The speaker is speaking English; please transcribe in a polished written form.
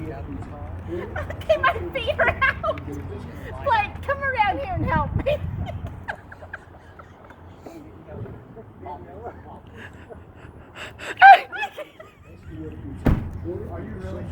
Okay, my feet are out. Blake, come around here and help me. Are you really